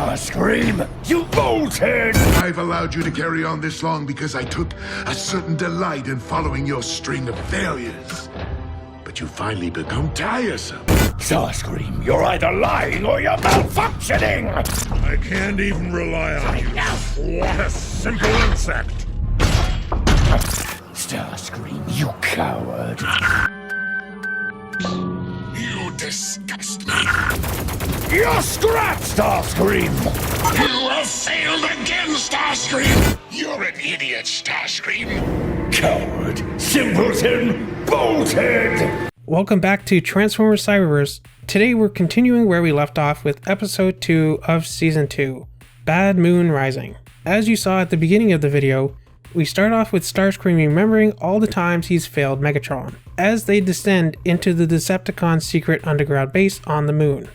Starscream, you bolted! I've allowed you to carry on this long because I took a certain delight in following your string of failures. But you finally become tiresome. Starscream, you're either lying or you're malfunctioning! I can't even rely on you. What a simple insect! Starscream, you coward. You disgust me. You're scrapped, Starscream! You have failed again, Starscream! You're an idiot, Starscream. Coward, simpleton, bolted! Welcome back to Transformers Cyberverse. Today we're continuing where we left off with episode 2 of season 2, Bad Moon Rising. As you saw at the beginning of the video, we start off with Starscream remembering all the times he's failed Megatron, as they descend into the Decepticons' secret underground base on the moon.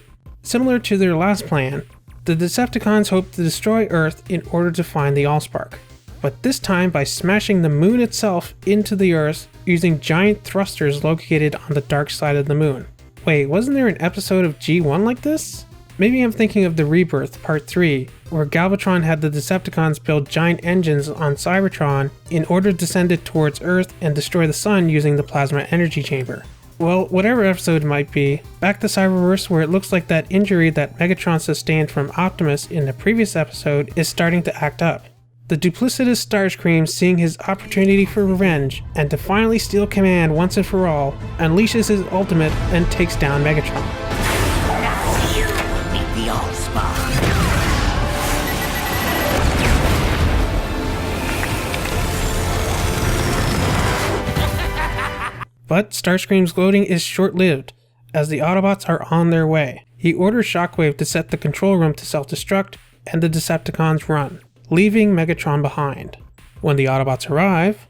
Similar to their last plan, the Decepticons hope to destroy Earth in order to find the Allspark, but this time by smashing the moon itself into the Earth using giant thrusters located on the dark side of the moon. Wait, wasn't there an episode of G1 like this? Maybe I'm thinking of the Rebirth Part 3, where Galvatron had the Decepticons build giant engines on Cybertron in order to send it towards Earth and destroy the sun using the plasma energy chamber. Well, whatever episode it might be, back to Cyberverse where it looks like that injury that Megatron sustained from Optimus in the previous episode is starting to act up. The duplicitous Starscream, seeing his opportunity for revenge and to finally steal command once and for all, unleashes his ultimate and takes down Megatron. Now you meet the Allspark. But Starscream's gloating is short-lived, as the Autobots are on their way. He orders Shockwave to set the control room to self-destruct, and the Decepticons run, leaving Megatron behind. When the Autobots arrive...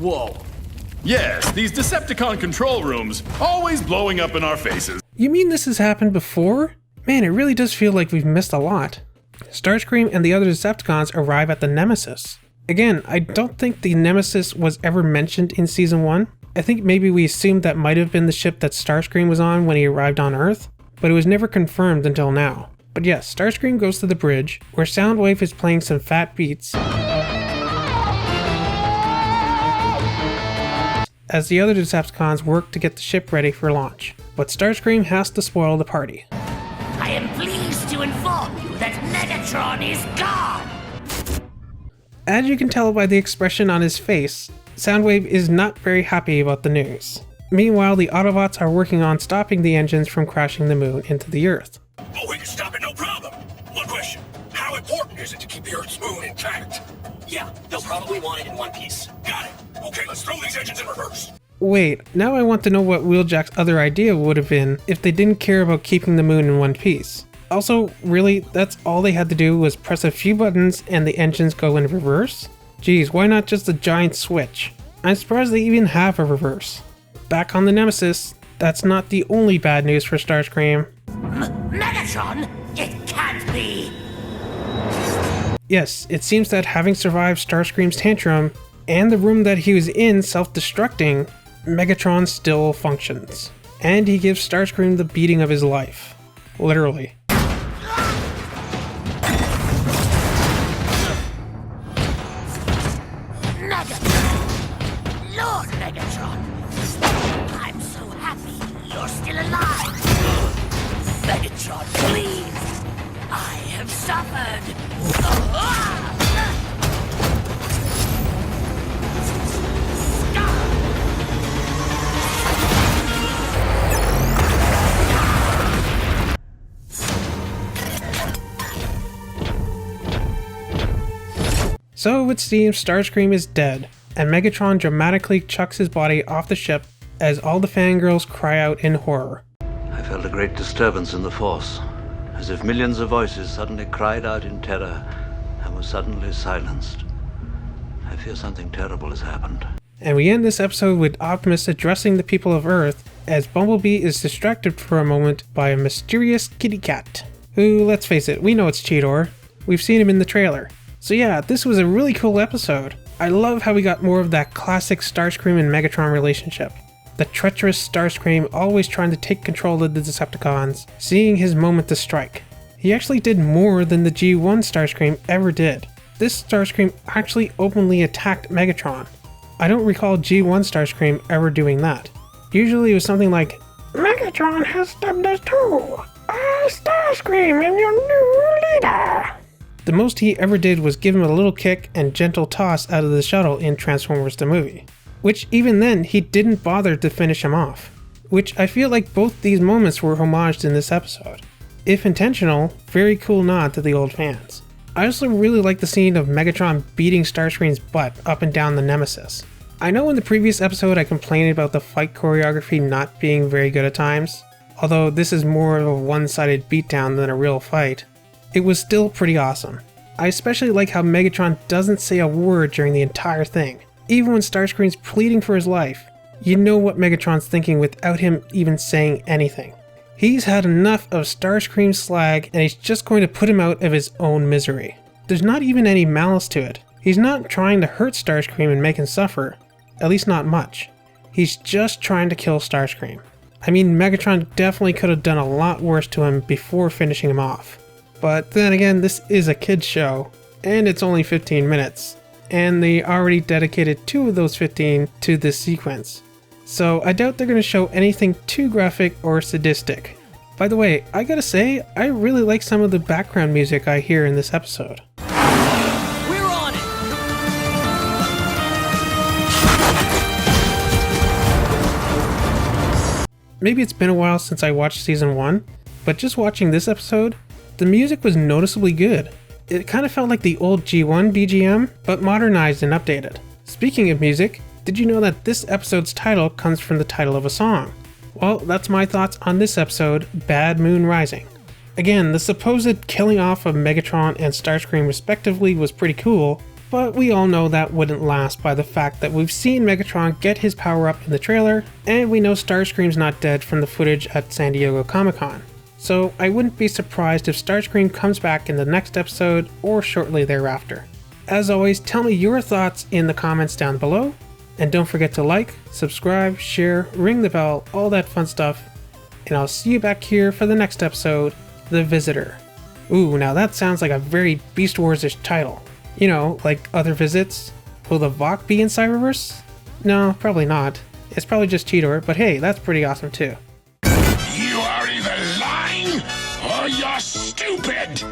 Whoa. Yes, these Decepticon control rooms, always blowing up in our faces. You mean this has happened before? Man, it really does feel like we've missed a lot. Starscream and the other Decepticons arrive at the Nemesis. Again, I don't think the Nemesis was ever mentioned in Season 1. I think maybe we assumed that might have been the ship that Starscream was on when he arrived on Earth, but it was never confirmed until now. But yes, Starscream goes to the bridge, where Soundwave is playing some fat beats, as the other Decepticons work to get the ship ready for launch. But Starscream has to spoil the party. I am pleased to inform you that Megatron is gone. As you can tell by the expression on his face, Soundwave is not very happy about the news. Meanwhile, the Autobots are working on stopping the engines from crashing the moon into the Earth. Oh, we can stop it, no problem. One question. How important is it to keep the Earth's moon intact? Yeah, they'll probably want it in one piece. Got it. Okay, let's throw these engines in reverse. Wait, now I want to know what Wheeljack's other idea would have been if they didn't care about keeping the moon in one piece. Also, really, that's all they had to do was press a few buttons and the engines go in reverse? Geez, why not just a giant switch? I'm surprised they even have a reverse. Back on the Nemesis, that's not the only bad news for Starscream. Megatron? It can't be! Yes, it seems that having survived Starscream's tantrum, and the room that he was in self-destructing, Megatron still functions. And he gives Starscream the beating of his life. Literally. Lord Megatron! I'm so happy you're still alive! Megatron, please! I have suffered! So it seems Starscream is dead, and Megatron dramatically chucks his body off the ship as all the fangirls cry out in horror. I felt a great disturbance in the Force, as if millions of voices suddenly cried out in terror and were suddenly silenced. I fear something terrible has happened. And we end this episode with Optimus addressing the people of Earth as Bumblebee is distracted for a moment by a mysterious kitty cat, who, let's face it, we know it's Cheetor. We've seen him in the trailer. So yeah, this was a really cool episode. I love how we got more of that classic Starscream and Megatron relationship. The treacherous Starscream always trying to take control of the Decepticons, seeing his moment to strike. He actually did more than the G1 Starscream ever did. This Starscream actually openly attacked Megatron. I don't recall G1 Starscream ever doing that. Usually it was something like, "Megatron has stabbed us too. I, Starscream, am your new leader." The most he ever did was give him a little kick and gentle toss out of the shuttle in Transformers the movie. Which even then, he didn't bother to finish him off. Which I feel like both these moments were homaged in this episode. If intentional, very cool nod to the old fans. I also really like the scene of Megatron beating Starscream's butt up and down the Nemesis. I know in the previous episode I complained about the fight choreography not being very good at times, although this is more of a one-sided beatdown than a real fight. It was still pretty awesome. I especially like how Megatron doesn't say a word during the entire thing. Even when Starscream's pleading for his life, you know what Megatron's thinking without him even saying anything. He's had enough of Starscream's slag and he's just going to put him out of his own misery. There's not even any malice to it. He's not trying to hurt Starscream and make him suffer, at least not much. He's just trying to kill Starscream. I mean, Megatron definitely could have done a lot worse to him before finishing him off. But then again, this is a kid's show, and it's only 15 minutes, and they already dedicated 2 of those 15 to this sequence. So I doubt they're going to show anything too graphic or sadistic. By the way, I gotta say, I really like some of the background music I hear in this episode. We're on it! Maybe it's been a while since I watched season 1, but just watching this episode, the music was noticeably good. It kind of felt like the old G1 BGM, but modernized and updated. Speaking of music, did you know that this episode's title comes from the title of a song? Well, that's my thoughts on this episode, Bad Moon Rising. Again, the supposed killing off of Megatron and Starscream respectively was pretty cool, but we all know that wouldn't last by the fact that we've seen Megatron get his power up in the trailer, and we know Starscream's not dead from the footage at San Diego Comic-Con. So I wouldn't be surprised if Starscream comes back in the next episode or shortly thereafter. As always, tell me your thoughts in the comments down below, and don't forget to like, subscribe, share, ring the bell, all that fun stuff, and I'll see you back here for the next episode, The Visitor. Ooh, now that sounds like a very Beast Wars-ish title. You know, like Other Visits? Will the Vok be in Cyberverse? No, probably not. It's probably just Cheetor, but hey, that's pretty awesome too. You are either lying or you're stupid!